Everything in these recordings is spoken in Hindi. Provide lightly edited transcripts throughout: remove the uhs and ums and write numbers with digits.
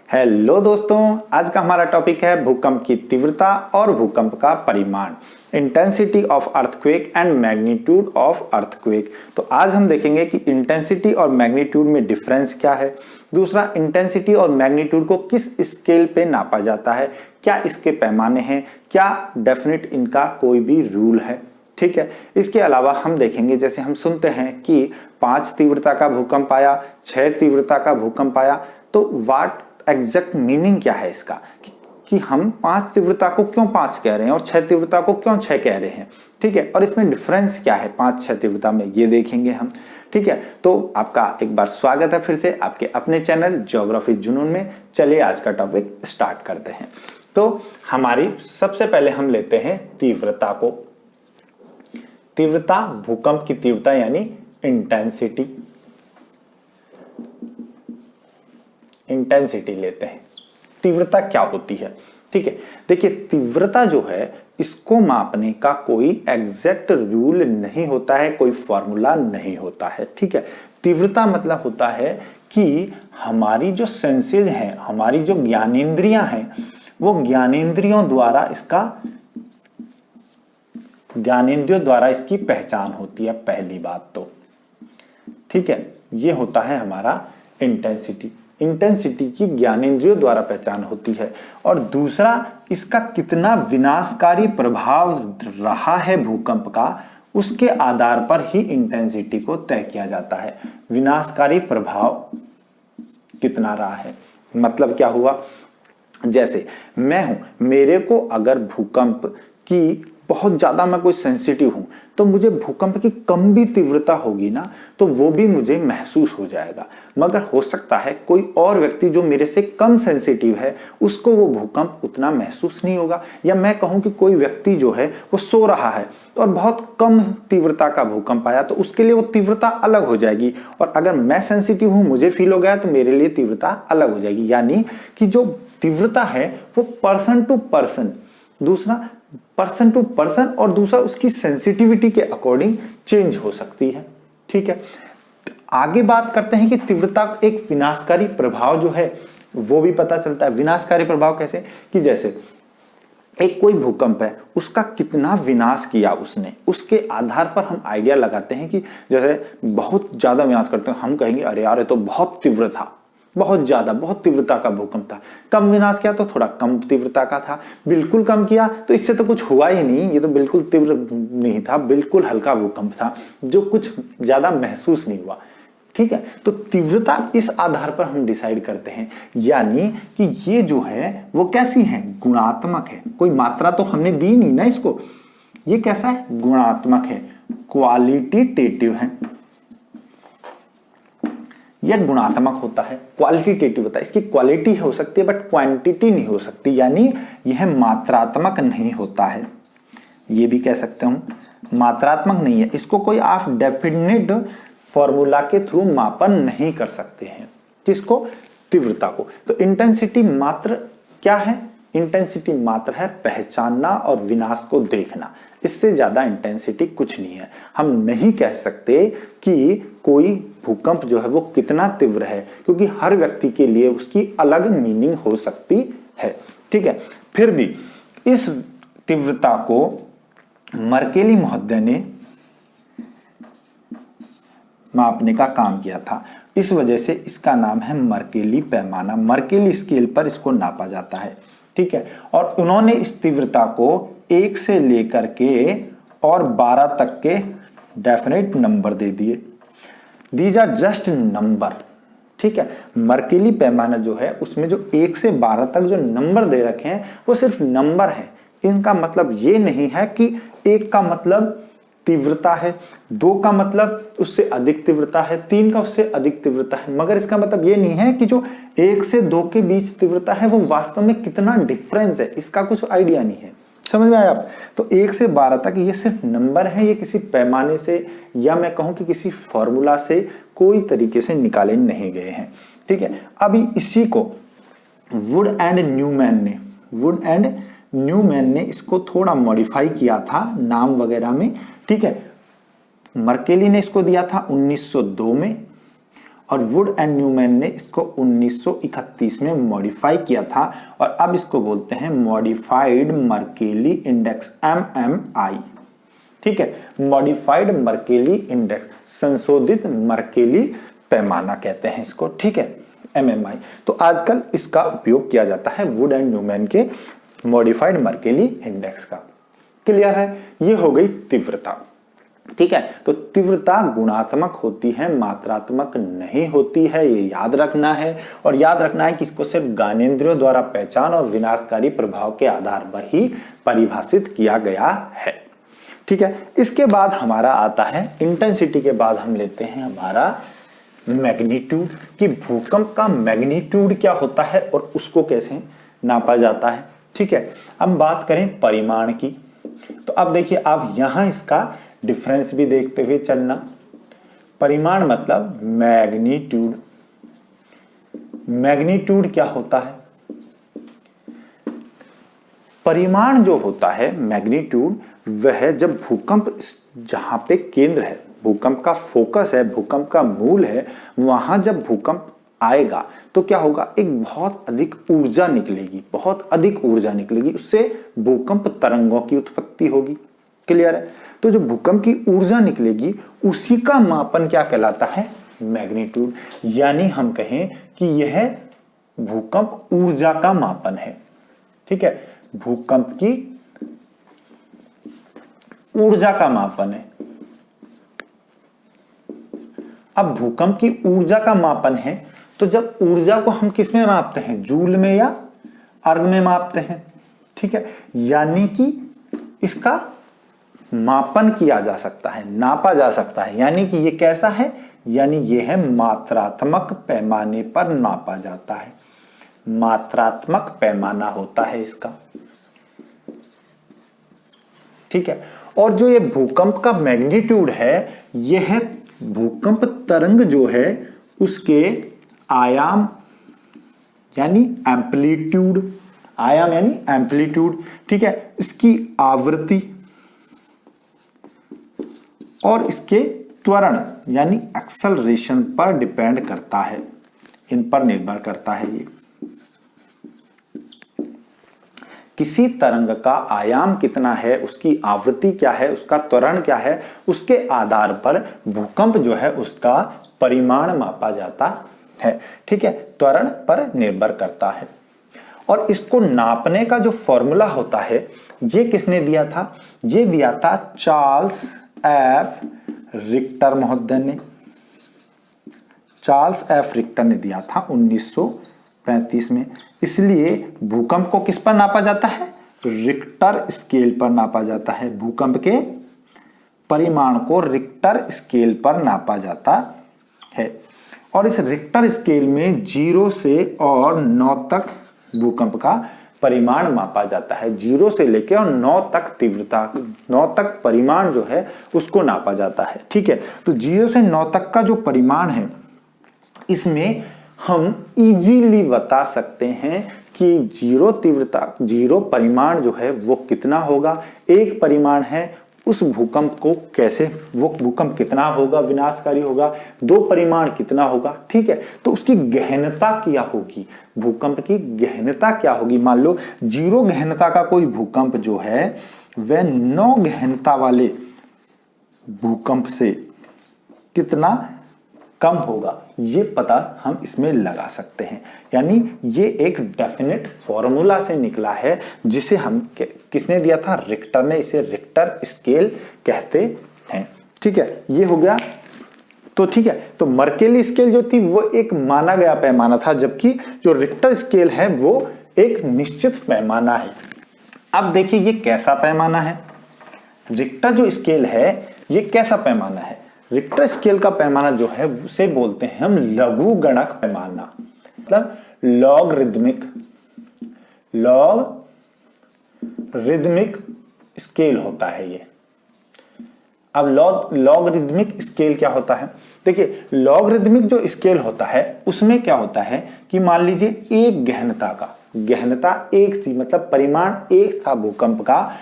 हेलो दोस्तों, आज का हमारा टॉपिक है भूकंप की तीव्रता और भूकंप का परिमाण, intensity of earthquake and magnitude of earthquake. तो आज हम देखेंगे कि इंटेंसिटी और मैग्नीट्यूड में डिफरेंस क्या है। दूसरा, इंटेंसिटी और मैग्नीट्यूड को किस स्केल पे नापा जाता है, क्या इसके पैमाने हैं, क्या डेफिनेट इनका कोई भी रूल है। ठीक है, इसके अलावा हम देखेंगे, जैसे हम सुनते हैं कि 5 तीव्रता का भूकंप आया, 6 तीव्रता का भूकंप आया, तो वाट एग्जैक्ट मीनिंग क्या है इसका कि हम 5 तीव्रता को क्यों 5 कह रहे हैं और 6 तीव्रता को क्यों 6 कह रहे हैं। ठीक है, और इसमें डिफरेंस क्या है 5-6 तीव्रता में, ये देखेंगे हम। ठीक है, तो आपका एक बार स्वागत है फिर से आपके अपने चैनल ज्योग्राफी जुनून में। चलिए आज का टॉपिक स्टार्ट करते हैं। तो हमारी सबसे पहले हम लेते हैं तीव्रता को। तीव्रता, भूकंप की तीव्रता यानी इंटेंसिटी लेते हैं। तीव्रता क्या होती है? ठीक है, देखिए तीव्रता जो है इसको मापने का कोई एग्जैक्ट रूल नहीं होता है, कोई फॉर्मूला नहीं होता है। ठीक है, तीव्रता मतलब होता है कि हमारी जो सेंसेस हैं, हमारी जो ज्ञानेंद्रियां हैं, वो ज्ञानेंद्रियों द्वारा इसकी पहचान होती है, पहली बात तो। ठीक है, ये होता है हमारा इंटेंसिटी की ज्ञानेंद्रियों द्वारा पहचान होती है। और दूसरा, इसका कितना विनाशकारी प्रभाव रहा है भूकंप का, उसके आधार पर ही इंटेंसिटी को तय किया जाता है। विनाशकारी प्रभाव कितना रहा है, मतलब क्या हुआ, जैसे मैं हूं, मेरे को अगर भूकंप की बहुत ज्यादा मैं कोई सेंसिटिव हूं, तो मुझे भूकंप की कम भी तीव्रता होगी ना, तो वो भी मुझे महसूस हो जाएगा। मगर हो सकता है कोई और व्यक्ति जो मेरे से कम सेंसिटिव है, उसको वो भूकंप उतना महसूस नहीं होगा। या मैं कहूं कि कोई व्यक्ति जो है वो सो रहा है और बहुत कम तीव्रता का भूकंप आया, तो उसके लिए वो तीव्रता अलग हो जाएगी। और अगर मैं सेंसिटिव हूं, मुझे फील हो गया, तो मेरे लिए तीव्रता अलग हो जाएगी। यानी कि जो तीव्रता है वो पर्सन टू पर्सन, दूसरा पर्सन टू पर्सन, और दूसरा उसकी सेंसिटिविटी के अकॉर्डिंग चेंज हो सकती है। ठीक है, आगे बात करते हैं कि तीव्रता का एक विनाशकारी प्रभाव जो है वो भी पता चलता है। विनाशकारी प्रभाव कैसे, कि जैसे एक कोई भूकंप है, उसका कितना विनाश किया उसने, उसके आधार पर हम आइडिया लगाते हैं कि जैसे बहुत ज्यादा विनाश करते हैं, हम कहेंगे अरे यार ये तो बहुत तीव्र था, बहुत ज्यादा, बहुत तीव्रता का भूकंप था। कम विनाश किया तो थोड़ा कम तीव्रता का था, बिल्कुल कम किया तो इससे तो कुछ हुआ ही नहीं, ये तो बिल्कुल तीव्र नहीं था, बिल्कुल हल्का भूकंप था जो कुछ ज्यादा महसूस नहीं हुआ। ठीक है, तो तीव्रता इस आधार पर हम डिसाइड करते हैं। यानी कि ये जो है वो कैसी है, गुणात्मक है। कोई मात्रा तो हमने दी नहीं ना इसको, ये कैसा है, गुणात्मक है, क्वालिटेटिव है। यह गुणात्मक होता है, क्वालिटेटिव होता है। इसकी क्वालिटी हो सकती है बट क्वांटिटी नहीं हो सकती, यानी यह मात्रात्मक नहीं होता है। ये भी कह सकते हूं मात्रात्मक नहीं है। इसको कोई आप डेफिनेट फॉर्मूला के थ्रू मापन नहीं कर सकते हैं। किसको, तीव्रता को। तो इंटेंसिटी मात्र क्या है, इंटेंसिटी मात्र है पहचानना और विनाश को देखना, इससे ज्यादा इंटेंसिटी कुछ नहीं है। हम नहीं कह सकते कि कोई भूकंप जो है वो कितना तीव्र है, क्योंकि हर व्यक्ति के लिए उसकी अलग मीनिंग हो सकती है। ठीक है, फिर भी इस तीव्रता को मर्केली महोदय ने मापने का काम किया था, इस वजह से इसका नाम है मर्केली पैमाना। मर्केली स्केल पर इसको नापा जाता है। ठीक है, और उन्होंने इस तीव्रता को 1 से लेकर के और 12 तक के डेफिनेट नंबर दे दिए। These are just number. ठीक है, मर्केली पैमाना जो है उसमें जो 1 से 12 तक जो नंबर दे रखे हैं वो सिर्फ नंबर है। इनका मतलब ये नहीं है कि 1 का मतलब तीव्रता है, 2 का मतलब उससे अधिक तीव्रता है, 3 का उससे अधिक तीव्रता है। मगर इसका मतलब ये नहीं है कि जो 1 से 2 के बीच तीव्रता है वो वास्तव में कितना डिफरेंस है, इसका कुछ आइडिया नहीं है। समझ में आया आप? तो 1 से 12 तक ये सिर्फ नंबर है, ये किसी पैमाने से या मैं कहूं कि किसी फॉर्मूला से कोई तरीके से निकाले नहीं गए हैं। ठीक है, अभी इसी को वुड एंड न्यूमैन ने इसको थोड़ा मॉडिफाई किया था नाम वगैरह में। ठीक है, मर्केली ने इसको दिया था 1902 में और वुड एंड न्यूमैन ने इसको 1931 में मॉडिफाई किया था और अब इसको बोलते हैं मॉडिफाइड मर्केली इंडेक्स, MMI। ठीक है, मॉडिफाइड मर्केली इंडेक्स, संशोधित मर्केली पैमाना कहते हैं इसको। ठीक है, MMI। तो आजकल इसका उपयोग किया जाता है वुड एंड न्यूमैन के मॉडिफाइड मर्केली इंडेक्स का। क्लियर है? ये हो गई तीव्रता। ठीक है, तो तीव्रता गुणात्मक होती है, मात्रात्मक नहीं होती है, ये याद रखना है। और याद रखना है कि इसको सिर्फ ज्ञानेंद्रियों द्वारा पहचान और विनाशकारी प्रभाव के आधार पर ही परिभाषित किया गया है। ठीक है, इसके बाद हमारा आता है इंटेंसिटी के बाद हम लेते हैं हमारा मैग्नीट्यूड, कि भूकंप का मैग्नीट्यूड क्या होता है और उसको कैसे नापा जाता है। ठीक है, अब बात करें परिमाण की, तो अब देखिए आप यहां इसका डिफरेंस भी देखते हुए चलना। परिमाण मतलब मैग्नीट्यूड। मैग्नीट्यूड क्या होता है? परिमाण जो होता है मैग्नीट्यूड, वह जब भूकंप जहां पे केंद्र है, भूकंप का फोकस है, भूकंप का मूल है, वहां जब भूकंप आएगा तो क्या होगा, एक बहुत अधिक ऊर्जा निकलेगी, बहुत अधिक ऊर्जा निकलेगी, उससे भूकंप तरंगों की उत्पत्ति होगी। क्लियर है? तो जो भूकंप की ऊर्जा निकलेगी उसी का मापन क्या कहलाता है? मैग्नीट्यूड। यानी हम कहें कि यह भूकंप ऊर्जा का मापन है। ठीक है, भूकंप की ऊर्जा का मापन है। अब भूकंप की ऊर्जा का मापन है, तो जब ऊर्जा को हम किस में मापते हैं? जूल में या अर्ग में मापते हैं। ठीक है, यानी कि इसका मापन किया जा सकता है, नापा जा सकता है। यानी कि ये कैसा है? यानी ये है मात्रात्मक पैमाने पर नापा जाता है, मात्रात्मक पैमाना होता है इसका। ठीक है, और जो ये भूकंप का मैग्नीट्यूड है, यह भूकंप तरंग जो है उसके आयाम यानी एम्पलीट्यूड, आयाम यानी एम्पलीट्यूड, ठीक है, इसकी आवृत्ति और इसके त्वरण यानी एक्सेलरेशन पर डिपेंड करता है, इन पर निर्भर करता है। ये किसी तरंग का आयाम कितना है, उसकी आवृत्ति क्या है, उसका त्वरण क्या है, उसके आधार पर भूकंप जो है उसका परिमाण मापा जाता है। ठीक है, त्वरण पर निर्भर करता है। और इसको नापने का जो फॉर्मूला होता है, ये किसने दिया था? ये दिया था चार्ल्स एफ रिक्टर महोदय ने। चार्ल्स एफ रिक्टर ने दिया था 1935 में। इसलिए भूकंप को किस पर नापा जाता है? रिक्टर स्केल पर नापा जाता है। भूकंप के परिमाण को रिक्टर स्केल पर नापा जाता है। और इस रिक्टर स्केल में 0 से और 9 तक भूकंप का परिमाण मापा जाता है। 0 से लेकर और 9 तक तीव्रता, 9 तक परिमाण जो है उसको नापा जाता है। ठीक है, तो 0 से 9 तक का जो परिमाण है, इसमें हम इजीली बता सकते हैं कि 0 तीव्रता, 0 परिमाण जो है वो कितना होगा। 1 परिमाण है, उस भूकंप को कैसे, वो भूकंप कितना होगा, विनाशकारी होगा। 2 परिमाण कितना होगा। ठीक है, तो उसकी गहनता क्या होगी, भूकंप की गहनता क्या होगी। मान लो 0 गहनता का कोई भूकंप जो है वह 9 गहनता वाले भूकंप से कितना कम होगा, ये पता हम इसमें लगा सकते हैं। यानी ये एक डेफिनेट फॉर्मूला से निकला है, जिसे हम किसने दिया था? रिक्टर ने। इसे रिक्टर स्केल कहते हैं। ठीक है, ये हो गया। तो ठीक है, तो मर्केली स्केल जो थी वो एक माना गया पैमाना था, जबकि जो रिक्टर स्केल है वो एक निश्चित पैमाना है। अब देखिए ये कैसा पैमाना है। रिक्टर जो स्केल है ये कैसा पैमाना है? रिक्टर स्केल का पैमाना जो है उसे बोलते हैं हम लघु गणक पैमाना, मतलब लॉगरिदमिक स्केल होता है ये। अब लॉगरिदमिक स्केल क्या होता है? देखिए लॉगरिदमिक जो स्केल होता है उसमें क्या होता है कि मान लीजिए एक गहनता का, गहनता 1 थी, मतलब परिमाण 1 था भूकंप का,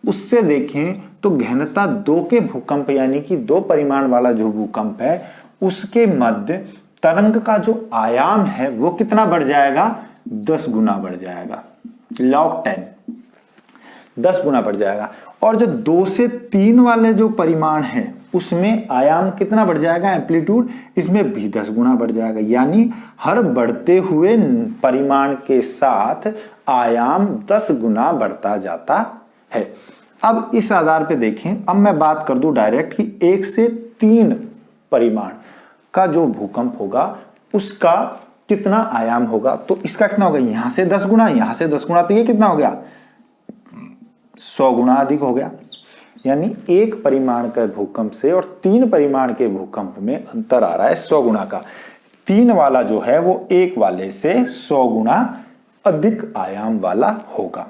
उससे देखें तो गहनता 2 के भूकंप यानी कि 2 परिमाण वाला जो भूकंप है उसके मध्य तरंग का जो आयाम है वो कितना बढ़ जाएगा, 10 गुना बढ़ जाएगा, log 10 10 गुना बढ़ जाएगा। और जो 2 से 3 वाले जो परिमाण है उसमें आयाम कितना बढ़ जाएगा, एम्पलीट्यूड, इसमें भी 10 गुना बढ़ जाएगा। यानी हर बढ़ते हुए परिमाण के साथ आयाम 10 गुना बढ़ता जाता है। अब इस आधार पे देखें, अब मैं बात कर दूं डायरेक्ट कि 1 से 3 परिमाण का जो भूकंप होगा उसका कितना आयाम होगा। तो इसका कितना होगा, यहां से 10 गुना, यहां से 10 गुना, तो ये कितना हो गया, 100 गुना अधिक हो गया। यानी 1 परिमाण के भूकंप से और 3 परिमाण के भूकंप में अंतर आ रहा है 100 गुना का। 3 वाला जो है वो 1 वाले से 100 गुना अधिक आयाम वाला होगा।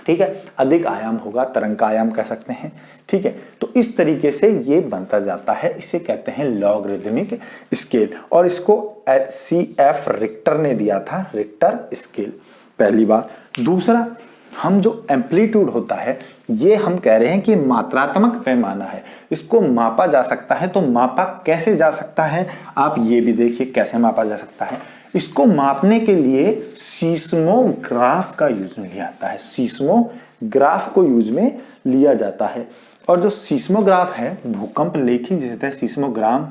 ठीक है, अधिक आयाम होगा, तरंग का आयाम कह सकते हैं। ठीक है, तो इस तरीके से ये बनता जाता है, इसे कहते हैं लॉगरिदमिक स्केल। और इसको CF रिक्टर ने दिया था, रिक्टर स्केल, पहली बात। दूसरा, हम जो एम्पलीट्यूड होता है ये हम कह रहे हैं कि मात्रात्मक पैमाना है, इसको मापा जा सकता है। तो मापा कैसे जा सकता है, आप ये भी देखिए कैसे मापा जा सकता है। इसको मापने के लिए सीस्मोग्राफ का यूज में लिया जाता है, सीस्मोग्राफ को यूज में लिया जाता है। और जो सीस्मोग्राफ है, भूकंप लेखी जिसे कहते हैं सीस्मोग्राम,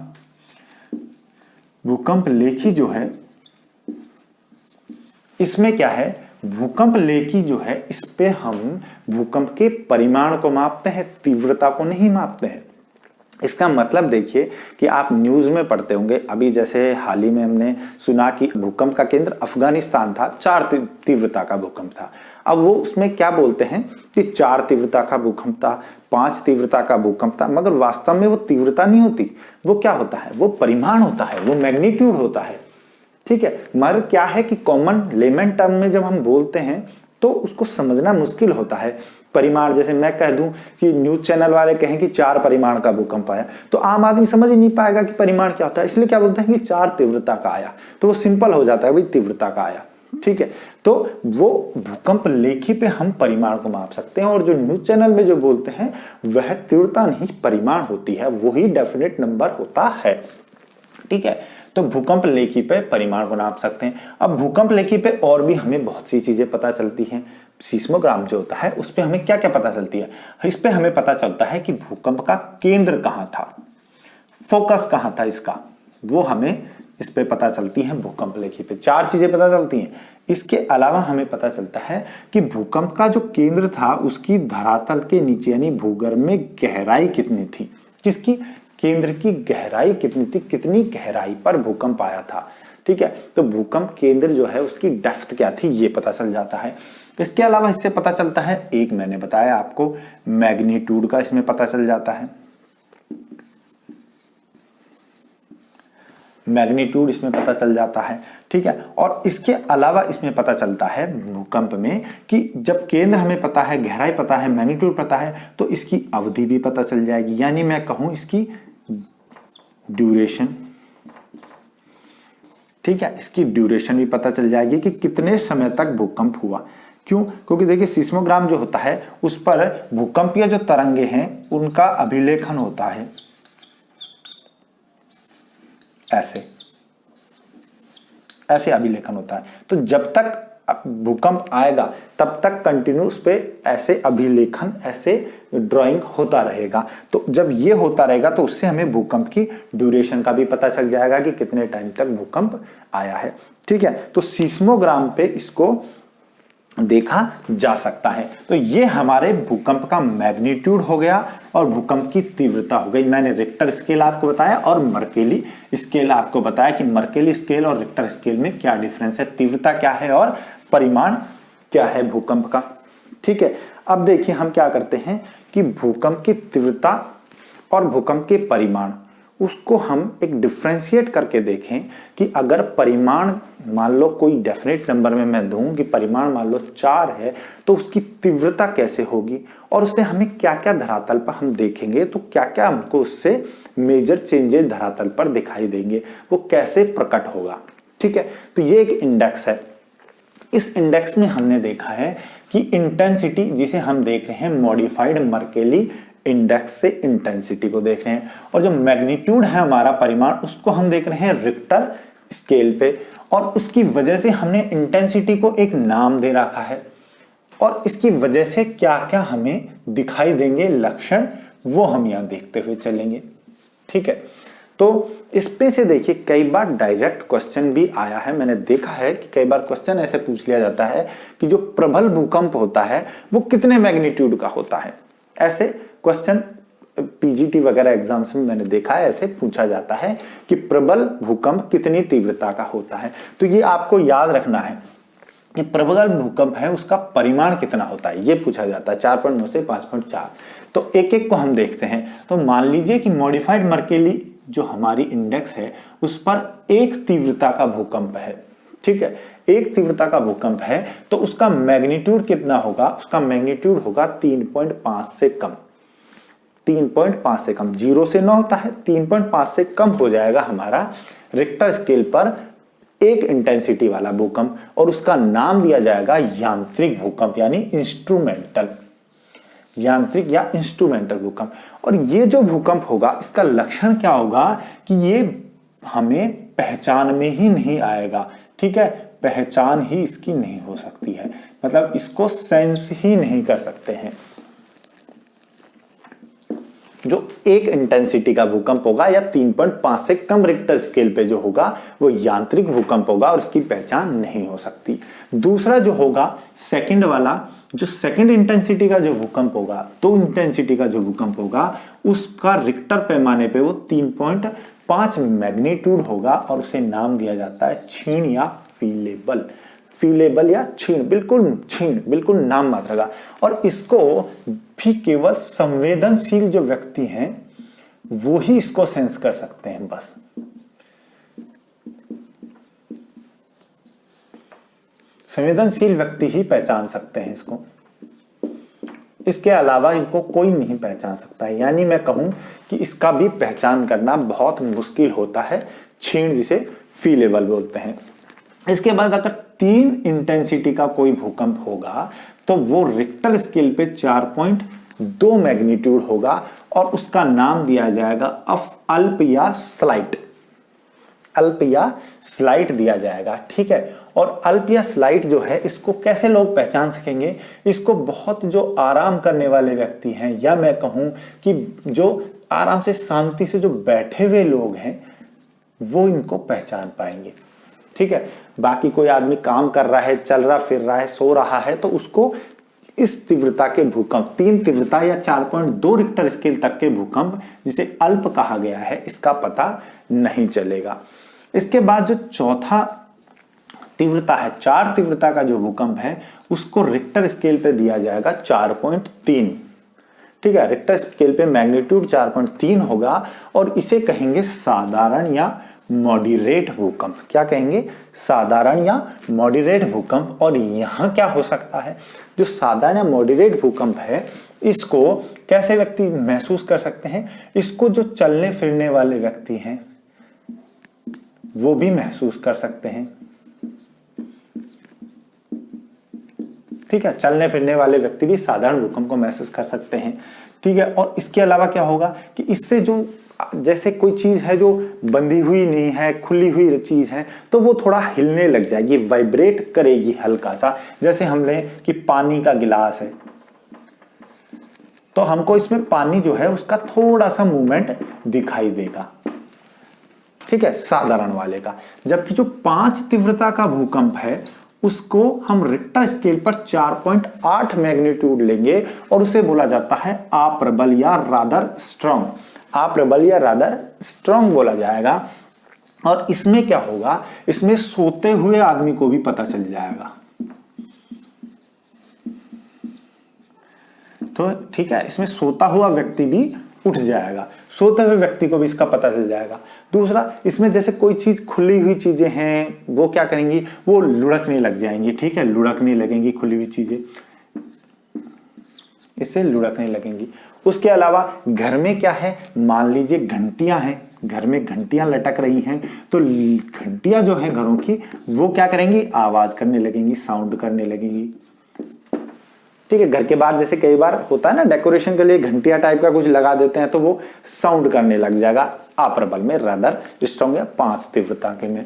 भूकंप लेखी जो है इसमें क्या है, भूकंप लेखी जो है इस पे हम भूकंप के परिमाण को मापते हैं, तीव्रता को नहीं मापते हैं। इसका मतलब देखिए कि आप न्यूज में पढ़ते होंगे, अभी जैसे हाल ही में हमने सुना कि भूकंप का केंद्र अफगानिस्तान था, 4 तीव्रता का भूकंप था। अब वो उसमें क्या बोलते हैं कि 4 तीव्रता का भूकंप था, 5 तीव्रता का भूकंप था, मगर वास्तव में वो तीव्रता नहीं होती, वो क्या होता है, वो परिमाण होता है, वो मैग्नीट्यूड होता है। ठीक है, मगर क्या है कि कॉमन लेमन टर्म में जब हम बोलते हैं तो उसको समझना मुश्किल होता है। परिमाण, जैसे मैं कह दूं कि न्यूज चैनल वाले कहें कि 4 परिमाण का भूकंप आया, तो आम आदमी समझ ही नहीं पाएगा कि परिमाण क्या होता है। इसलिए क्या बोलते हैं कि 4 तीव्रता का आया, तो वो सिंपल हो जाता है, वही तीव्रता का आया। ठीक है, तो वो भूकंप लेखी पे हम परिमाण को माप सकते हैं। और जो न्यूज चैनल में जो बोलते हैं वह तीव्रता नहीं परिमाण होती है, वही डेफिनेट नंबर होता है। ठीक है, तो भूकंप लेखी पे परिमाण को नाप सकते हैं। अब भूकंप लेखी पे और भी हमें बहुत सी चीजें पता चलती हैं। सीस्मोग्राम जो होता है उस पे हमें क्या क्या पता चलती है, इस पे हमें पता चलता है कि भूकंप का केंद्र कहां था, फोकस कहां था इसका, वो हमें इस पे पता चलती है। भूकंप लेखी पे 4 चीजें पता चलती हैं। इसके अलावा हमें पता चलता है कि भूकंप का जो केंद्र था उसकी धरातल के नीचे यानी भूगर्भ में गहराई कितनी थी, किसकी, केंद्र की गहराई कितनी थी, कितनी गहराई पर भूकंप आया था। ठीक है, तो भूकंप केंद्र जो है उसकी डेप्थ क्या थी ये पता चल जाता है। इसके अलावा इससे पता चलता है, एक मैंने बताया आपको मैग्नीट्यूड का इसमें पता चल जाता है, मैग्नीट्यूड इसमें पता चल जाता है। ठीक है, और इसके अलावा इसमें पता चलता है भूकंप में कि जब केंद्र हमें पता है, गहराई पता है, मैग्नीट्यूड पता है, तो इसकी अवधि भी पता चल जाएगी। यानी मैं कहूं इसकी ड्यूरेशन। ठीक है, इसकी ड्यूरेशन भी पता चल जाएगी कि कितने समय तक भूकंप हुआ। क्यों, क्योंकि देखिए सीस्मोग्राम जो होता है उस पर भूकंपीय जो तरंगे हैं उनका अभिलेखन होता है ऐसे ऐसे अभिलेखन होता है। तो जब तक भूकंप आएगा तब तक कंटिन्यूस पे ऐसे अभिलेखन, ऐसे ड्राइंग होता रहेगा। तो जब ये होता रहेगा तो उससे हमें भूकंप की ड्यूरेशन का भी पता चल जाएगा कि कितने टाइम तक भूकंप आया है। ठीक है, तो सीस्मोग्राम पे इसको देखा जा सकता है। तो ये हमारे भूकंप का मैग्नीट्यूड हो गया और भूकंप की तीव्रता हो गई। मैंने रिक्टर स्केल आपको बताया और मर्केली स्केल आपको बताया कि मर्केली स्केल और रिक्टर स्केल में क्या डिफरेंस है, तीव्रता क्या है और परिमाण क्या है भूकंप का। ठीक है, अब देखिए हम क्या करते हैं कि भूकंप की तीव्रता और भूकंप के परिमाण उसको हम एक डिफरेंशिएट करके देखें कि अगर परिमाण मान लो कोई डेफिनेट नंबर में मैं दूं कि परिमाण मान लो 4 है तो उसकी तीव्रता कैसे होगी और उससे हमें क्या क्या धरातल पर हम देखेंगे, तो क्या क्या हमको उससे मेजर चेंजेस धरातल पर दिखाई देंगे, वो कैसे प्रकट होगा। ठीक है, तो ये एक इंडेक्स है। इस इंडेक्स में हमने देखा है कि इंटेंसिटी जिसे हम देख रहे हैं मॉडिफाइड मर्केली इंडेक्स से इंटेंसिटी को देख रहे हैं, और जो मैग्नीट्यूड है हमारा परिमाण, उसको हम देख रहे हैं रिक्टर स्केल पे, और उसकी वजह से हमने इंटेंसिटी को एक नाम दे रखा है, और इसकी वजह से क्या क्या हमें दिखाई देंगे लक्षण, वो हम यहां देखते हुए चलेंगे। ठीक है, तो इस पे से देखिए कई बार डायरेक्ट क्वेश्चन भी आया है, मैंने देखा है कि कई बार क्वेश्चन ऐसे पूछ लिया जाता है कि जो प्रबल भूकंप होता है वो कितने मैग्नीट्यूड का होता है। ऐसे क्वेश्चन पीजीटी वगैरह एग्जाम्स में मैंने देखा है, ऐसे पूछा जाता है कि प्रबल भूकंप कितनी तीव्रता का होता है। तो ये आपको याद रखना है कि प्रबल भूकंप है उसका परिमाण कितना होता है, ये पूछा जाता है 4.9 से 5.4। तो एक एक को हम देखते हैं। तो मान लीजिए कि मॉडिफाइड मर्केली जो हमारी इंडेक्स है उस पर एक तीव्रता का भूकंप है। ठीक है, एक तीव्रता का भूकंप है तो उसका मैग्नीट्यूड कितना होगा, उसका मैग्नीट्यूड होगा 3.5 से कम। 3.5 से कम, 0 से 9 होता है, 3.5 से कम हो जाएगा हमारा रिक्टर स्केल पर एक इंटेंसिटी वाला भूकंप, और उसका नाम दिया जाएगा यांत्रिक भूकंप, यानी इंस्ट्रूमेंटल, यांत्रिक या इंस्ट्रूमेंटल भूकंप। और ये जो भूकंप होगा इसका लक्षण क्या होगा कि ये हमें पहचान में ही नहीं आएगा। ठीक है, पहचान ही इसकी नहीं हो सकती है, मतलब इसको सेंस ही नहीं कर सकते हैं। जो एक इंटेंसिटी का भूकंप होगा या 3.5 से कम रिक्टर स्केल पे जो होगा वो यांत्रिक भूकंप होगा और इसकी पहचान नहीं हो सकती। दूसरा जो होगा सेकंड वाला, जो सेकंड इंटेंसिटी का जो भूकंप होगा, तो इंटेंसिटी का जो भूकंप होगा उसका रिक्टर पैमाने पे वो 3.5 मैग्नीट्यूड होगा और उसे नाम दिया जाता है क्षीण या फीलेबल। फीलेबल या क्षीण, बिल्कुल नाम मात्र का। और इसको भी केवल संवेदनशील जो व्यक्ति हैं वो ही इसको सेंस कर सकते हैं, बस। संवेदनशील व्यक्ति ही पहचान सकते हैं इसको, इसके अलावा इनको कोई नहीं पहचान सकता है। यानी मैं कहूं कि इसका भी पहचान करना बहुत मुश्किल होता है, क्षीण जिसे फीलेबल बोलते हैं। इसके बाद अगर 3 इंटेंसिटी का कोई भूकंप होगा तो वो रिक्टर स्केल पे 4.2 मैग्नीट्यूड होगा और उसका नाम दिया जाएगा अल्प या स्लाइट, अल्प या स्लाइट दिया जाएगा। ठीक है, और अल्प या स्लाइट जो है इसको कैसे लोग पहचान सकेंगे, इसको बहुत जो आराम करने वाले व्यक्ति हैं, या मैं कहूं कि जो आराम से शांति से जो बैठे हुए लोग हैं वो इनको पहचान पाएंगे। ठीक है, बाकी कोई आदमी काम कर रहा है, चल रहा फिर रहा है, सो रहा है, तो उसको इस तीव्रता के भूकंप, 3 तीव्रता या 4.2 रिक्टर स्केल तक के भूकंप जिसे अल्प कहा गया है, इसका पता नहीं चलेगा। इसके बाद जो चौथा तीव्रता है, 4 तीव्रता का जो भूकंप है, उसको रिक्टर स्केल पे दिया जाएगा 4.3। ठीक है, रिक्टर स्केल पे मैग्नीट्यूड 4.3 होगा और इसे कहेंगे साधारण या मॉडरेट भूकंप। क्या कहेंगे, साधारण या मॉडरेट भूकंप। और यहां क्या हो सकता है, जो साधारण या मॉडरेट भूकंप है इसको कैसे व्यक्ति महसूस कर सकते हैं, इसको जो चलने फिरने वाले व्यक्ति हैं वो भी महसूस कर सकते हैं। ठीक है, चलने फिरने वाले व्यक्ति भी साधारण भूकंप को महसूस कर सकते हैं। ठीक है, और इसके अलावा क्या होगा कि इससे जो जैसे कोई चीज है जो बंधी हुई नहीं है, खुली हुई चीज है, तो वो थोड़ा हिलने लग जाएगी, वाइब्रेट करेगी हल्का सा। जैसे हम लें कि पानी का गिलास है तो हमको इसमें पानी जो है उसका थोड़ा सा मूवमेंट दिखाई देगा। ठीक है, साधारण वाले का। जबकि जो 5 तीव्रता का भूकंप है उसको हम रिक्टर स्केल पर 4.8 मैग्नीट्यूड लेंगे और उसे बोला जाता है अप्रबल या रादर स्ट्रॉन्ग, अप्रबल या रादर स्ट्रॉन्ग बोला जाएगा। और इसमें क्या होगा, इसमें सोते हुए आदमी को भी पता चल जाएगा। तो ठीक है, इसमें सोता हुआ व्यक्ति भी उठ जाएगा, सोते हुए व्यक्ति को भी इसका पता चल जाएगा। दूसरा, इसमें जैसे कोई चीज खुली हुई चीजें हैं वो क्या करेंगी, वो लुढ़कने लग जाएंगी। ठीक है, लुढ़कने लगेंगी खुली हुई चीजें, इससे लुढ़कने लगेंगी। उसके अलावा घर में क्या है, मान लीजिए घंटियां हैं, घर में घंटियां लटक रही हैं, तो घंटियां जो है घरों की वो क्या करेंगी, आवाज करने लगेंगी, साउंड करने लगेंगी। ठीक है, घर के बाहर जैसे कई बार होता है ना, डेकोरेशन के लिए घंटिया टाइप का कुछ लगा देते हैं तो वो साउंड करने लग जाएगा अप्रबल में, रादर स्ट्रॉन्ग या 5 तीव्रता के में।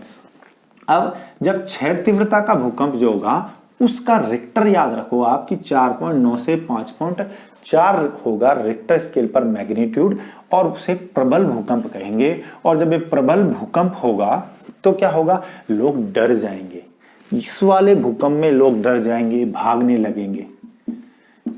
अब जब 6 तीव्रता का भूकंप जो होगा उसका रिक्टर याद रखो आप कि 4.9 से 5.4 होगा रिक्टर स्केल पर मैग्नीट्यूड, और उसे प्रबल भूकंप कहेंगे। और जब ये प्रबल भूकंप होगा तो क्या होगा, लोग डर जाएंगे, इस वाले भूकंप में लोग डर जाएंगे, भागने लगेंगे,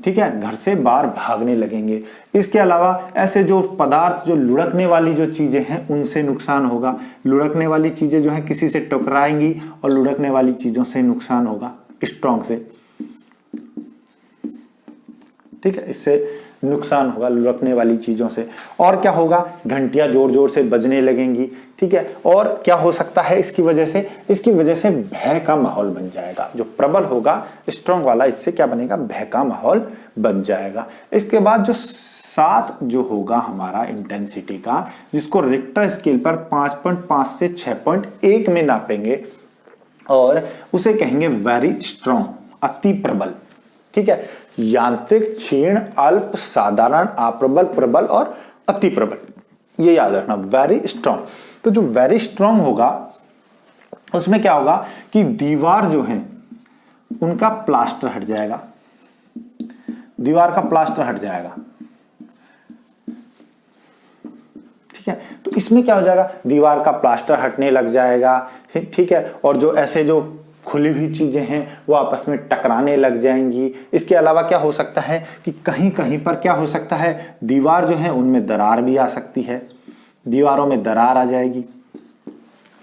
ठीक है, घर से बाहर भागने लगेंगे। इसके अलावा ऐसे जो पदार्थ, जो लुढ़कने वाली जो चीजें हैं उनसे नुकसान होगा, लुढ़कने वाली चीजें जो हैं किसी से टकराएंगी और लुढ़कने वाली चीजों से नुकसान होगा स्ट्रॉन्ग से, ठीक है, इससे नुकसान होगा लुढ़कने वाली चीजों से। और क्या होगा, घंटियां जोर जोर से बजने लगेंगी, ठीक है। और क्या हो सकता है इसकी वजह से भय का माहौल बन जाएगा, जो प्रबल होगा स्ट्रॉन्ग वाला, इससे क्या बनेगा, भय का माहौल बन जाएगा। इसके बाद जो 7 जो होगा हमारा इंटेंसिटी का, जिसको रिक्टर स्केल पर 5.5 से 6.1 में नापेंगे और उसे कहेंगे वेरी स्ट्रॉन्ग, अति प्रबल, ठीक है। यांत्रिक, क्षीण, अल्प, साधारण, अप्रबल, प्रबल और अति प्रबल, ये याद रखना, वेरी स्ट्रॉन्ग। तो जो वेरी स्ट्रॉन्ग होगा उसमें क्या होगा कि दीवार जो है उनका प्लास्टर हट जाएगा, दीवार का प्लास्टर हट जाएगा, ठीक है। तो इसमें क्या हो जाएगा, दीवार का प्लास्टर हटने लग जाएगा, ठीक है। और जो ऐसे जो खुली हुई चीजें हैं वो आपस में टकराने लग जाएंगी। इसके अलावा क्या हो सकता है कि कहीं कहीं पर क्या हो सकता है, दीवार जो है उनमें दरार भी आ सकती है, दीवारों में दरार आ जाएगी,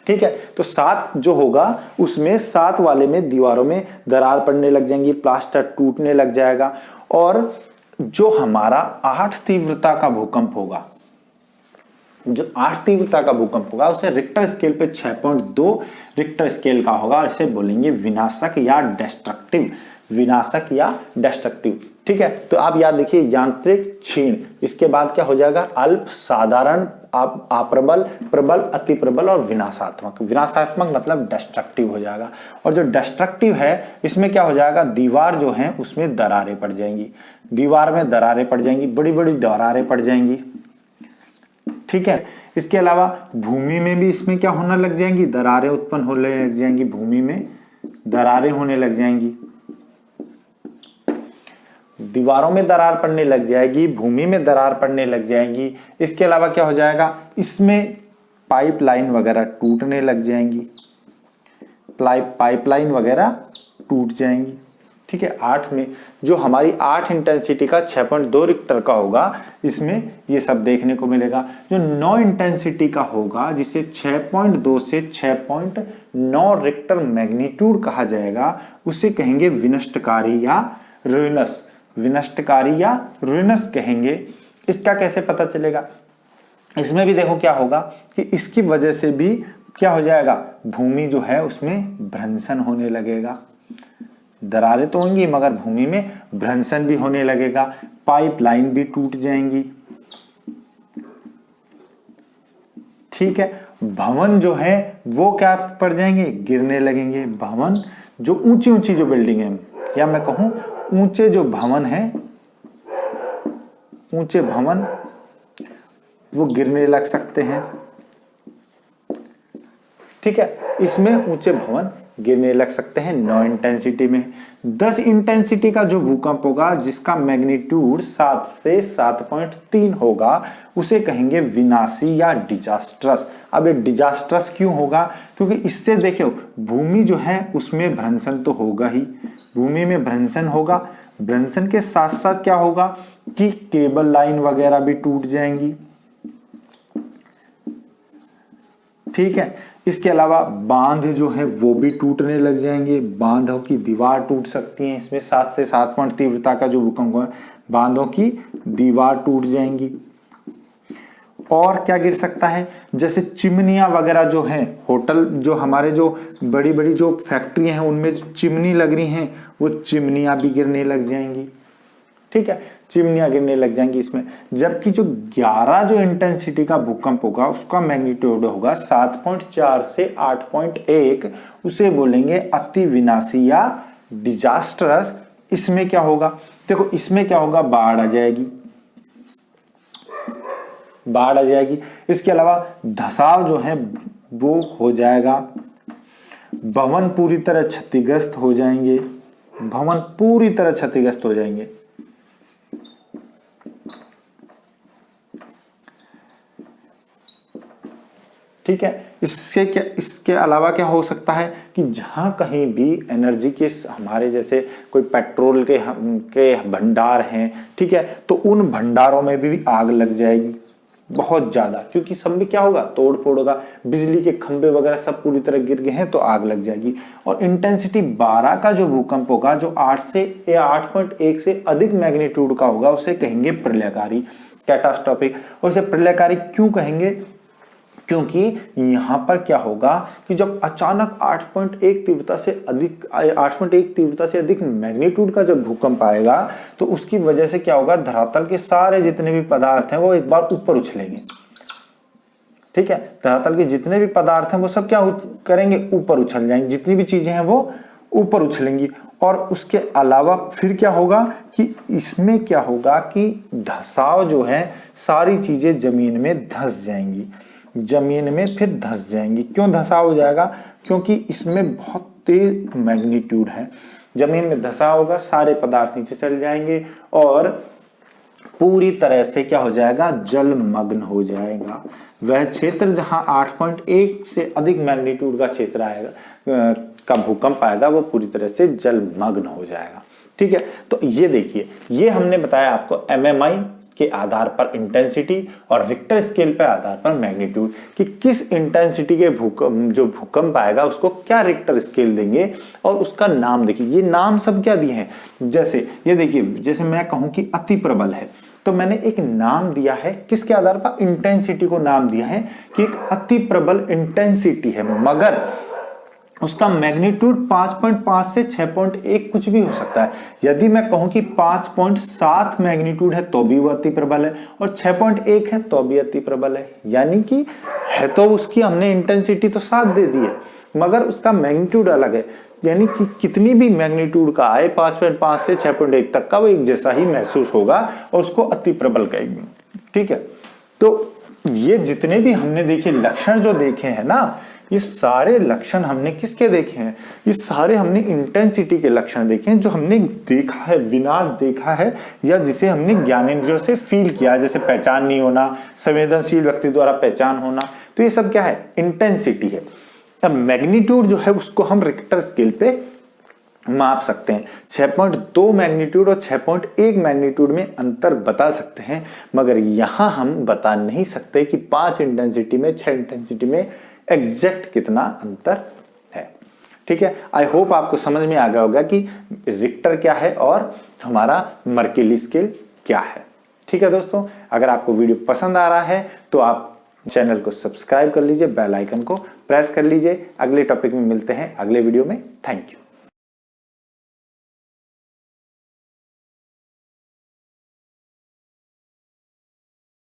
ठीक है। तो 7 जो होगा उसमें 7 वाले में दीवारों में दरार पड़ने लग जाएंगी, प्लास्टर टूटने लग जाएगा। और जो हमारा 8 तीव्रता का भूकंप होगा, जो 8 तीव्रता का भूकंप होगा उसे रिक्टर स्केल पे 6.2 रिक्टर स्केल का होगा, इसे बोलेंगे विनाशक या डिस्ट्रक्टिव, विनाशक या डिस्ट्रक्टिव, ठीक है। तो आप याद देखिए, यांत्रिक, क्षीण, इसके बाद क्या हो जाएगा, अल्प, साधारण, अप्रबल, प्रबल, अति प्रबल और विनाशात्मक। विनाशात्मक मतलब डिस्ट्रक्टिव हो जाएगा। और जो डिस्ट्रक्टिव है इसमें क्या हो जाएगा, दीवार जो है उसमें दरारें पड़ जाएंगी, दीवार में दरारें पड़ जाएंगी, बड़ी बड़ी दरारें पड़ जाएंगी, ठीक है। इसके अलावा भूमि में भी इसमें क्या होने लग जाएंगी, दरारें उत्पन्न होने लग जाएंगी, भूमि में दरारें होने लग जाएंगी, दीवारों में दरार पड़ने लग जाएगी, भूमि में दरार पड़ने लग जाएंगी। इसके अलावा क्या हो जाएगा, इसमें पाइपलाइन वगैरह टूटने लग जाएंगी, पाइपलाइन वगैरह टूट जाएंगी, ठीक है। 8 में जो हमारी 8 इंटेंसिटी का 6.2 रिक्टर का होगा इसमें ये सब देखने को मिलेगा। जो 9 इंटेंसिटी का होगा जिसे 6.2 से 6.9 रिक्टर मैग्नीट्यूड कहा जाएगा, उसे कहेंगे विनष्टकारी या रुइनस, विनष्टकारी या रुइनस कहेंगे। इसका कैसे पता चलेगा, इसमें भी देखो क्या होगा कि इसकी वजह से भी क्या हो जाएगा, भूमि जो है उसमें भ्रंशन होने लगेगा, दरारें तो होंगी मगर भूमि में भ्रंशन भी होने लगेगा, पाइपलाइन भी टूट जाएंगी, ठीक है। भवन जो है वो क्या पड़ जाएंगे, गिरने लगेंगे। भवन जो ऊंची ऊंची जो बिल्डिंग है, या मैं कहूं ऊंचे जो भवन है, ऊंचे भवन वो गिरने लग सकते हैं, ठीक है। इसमें ऊंचे भवन गिरने लग सकते हैं 9 इंटेंसिटी में। 10 इंटेंसिटी का जो भूकंप होगा जिसका मैग्नीट्यूड 7 से 7.3 होगा उसे कहेंगे विनाशी या डिजास्ट्रस। अब ये डिजास्ट्रस क्यों होगा, क्योंकि इससे देखो भूमि जो है उसमें भ्रंशन तो होगा ही, भूमि में भ्रंशन होगा, भ्रंशन के साथ साथ क्या होगा कि केबल लाइन वगैरह भी टूट जाएंगी, ठीक है। इसके अलावा बांध जो है वो भी टूटने लग जाएंगे, बांधों की दीवार टूट सकती है। इसमें 7 से 7 पॉइंट तीव्रता का जो भूकंप हुआ, बांधों की दीवार टूट जाएंगी। और क्या गिर सकता है, जैसे चिमनियां वगैरह जो हैं, होटल जो हमारे जो बड़ी बड़ी जो फैक्ट्री हैं उनमें चिमनी लग रही हैं, वो चिमनियां भी गिरने लग जाएंगी, ठीक है, चिमनियां गिरने लग जाएंगी इसमें। जबकि जो 11 जो इंटेंसिटी का भूकंप होगा उसका मैग्नीट्यूड होगा 7.4 से 8.1, उसे बोलेंगे अति विनाशी या डिजास्टरस। इसमें क्या होगा, देखो इसमें क्या होगा, बाढ़ आ जाएगी, बाढ़ आ जाएगी। इसके अलावा धसाव जो है वो हो जाएगा, भवन पूरी तरह क्षतिग्रस्त हो जाएंगे, भवन पूरी तरह क्षतिग्रस्त हो जाएंगे। ठीक है, इसके अलावा क्या हो सकता है कि जहां कहीं भी एनर्जी के हमारे जैसे कोई पेट्रोल के भंडार हैं, ठीक है, तो उन भंडारों में भी आग लग जाएगी बहुत ज्यादा, क्योंकि सब में क्या होगा, तोड़ फोड़ होगा, बिजली के खंभे वगैरह सब पूरी तरह गिर गए हैं तो आग लग जाएगी। और इंटेंसिटी 12 का जो भूकंप होगा, जो 8 से या 8.1 से अधिक मैग्नीट्यूड का होगा, उसे कहेंगे प्रलयकारी, कैटास्ट्रॉफिक। और उसे प्रलयकारी क्यों कहेंगे, क्योंकि यहां पर क्या होगा कि जब अचानक 8.1 तीव्रता से अधिक मैग्नीट्यूड का जब भूकंप आएगा तो उसकी वजह से क्या होगा, धरातल के सारे जितने भी पदार्थ हैं वो एक बार ऊपर उछलेंगे। ठीक है, धरातल के जितने भी पदार्थ हैं वो सब क्या करेंगे, ऊपर उछल जाएंगे, जितनी भी चीजें हैं वो ऊपर उछलेंगी। और उसके अलावा फिर क्या होगा कि इसमें क्या होगा कि धसाव जो है, सारी चीजें जमीन में धंस जाएंगी, जमीन में फिर धंस जाएंगी। क्यों धसाव हो जाएगा, क्योंकि इसमें बहुत तेज मैग्नीट्यूड है, जमीन में धसाव होगा, सारे पदार्थ नीचे चल जाएंगे और पूरी तरह से क्या हो जाएगा, जलमग्न हो जाएगा। वह क्षेत्र जहां 8.1 से अधिक मैग्नीट्यूड का क्षेत्र आएगा, का भूकंप आएगा, वो पूरी तरह से जलमग्न हो जाएगा। ठीक है, तो ये देखिए, ये हमने बताया आपको एमएमआई के आधार पर इंटेंसिटी और रिक्टर स्केल पे आधार पर मैग्नीट्यूड, कि किस इंटेंसिटी के जो भूकंप आएगा उसको क्या रिक्टर स्केल देंगे और उसका नाम देखिए। ये नाम सब क्या दिए हैं, जैसे ये देखिए, जैसे मैं कहूं कि अति प्रबल है तो मैंने एक नाम दिया है, किसके आधार पर, इंटेंसिटी को नाम दिया है कि एक अति प्रबल इंटेंसिटी है, मगर उसका मैग्नीट्यूड 5.5 से 6.1 कुछ भी हो सकता है। यदि मैं कहूं कि 5.7 मैग्नीट्यूड है तो भी वो अति प्रबल है और 6.1 है तो भी अति प्रबल है, यानी कि है तो उसकी हमने इंटेंसिटी तो 7 दे दी है मगर उसका मैग्नीट्यूड अलग है, यानी कि कितनी भी मैग्नीट्यूड का आए 5.5 से 6.1 तक का वो एक जैसा ही महसूस होगा और उसको अति प्रबल कहेंगे। ठीक है, तो ये जितने भी हमने देखे लक्षण जो देखे हैं ना, ये सारे लक्षण हमने किसके देखे हैं, ये सारे हमने इंटेंसिटी के लक्षण देखे हैं, जो हमने देखा है, विनाश देखा है, या जिसे हमने ज्ञानेंद्रियों से फील किया, जैसे पहचान नहीं होना, संवेदनशील व्यक्ति द्वारा पहचान होना, तो ये सब क्या है, इंटेंसिटी है। अब मैग्नीट्यूड जो है उसको हम रिक्टर स्केल पे माप सकते हैं। 6.2 मैग्नीट्यूड और 6.1 मैग्नीट्यूड में अंतर बता सकते हैं, मगर यहां हम बता नहीं सकते कि 5 इंटेंसिटी में 6 इंटेंसिटी में एग्जैक्ट कितना अंतर है। ठीक है, आई होप आपको समझ में आ गया होगा कि रिक्टर क्या है और हमारा मर्केली स्केल क्या है। ठीक है दोस्तों, अगर आपको वीडियो पसंद आ रहा है तो आप चैनल को सब्सक्राइब कर लीजिए, बेल आइकन को प्रेस कर लीजिए। अगले टॉपिक में मिलते हैं अगले वीडियो में। Thank you.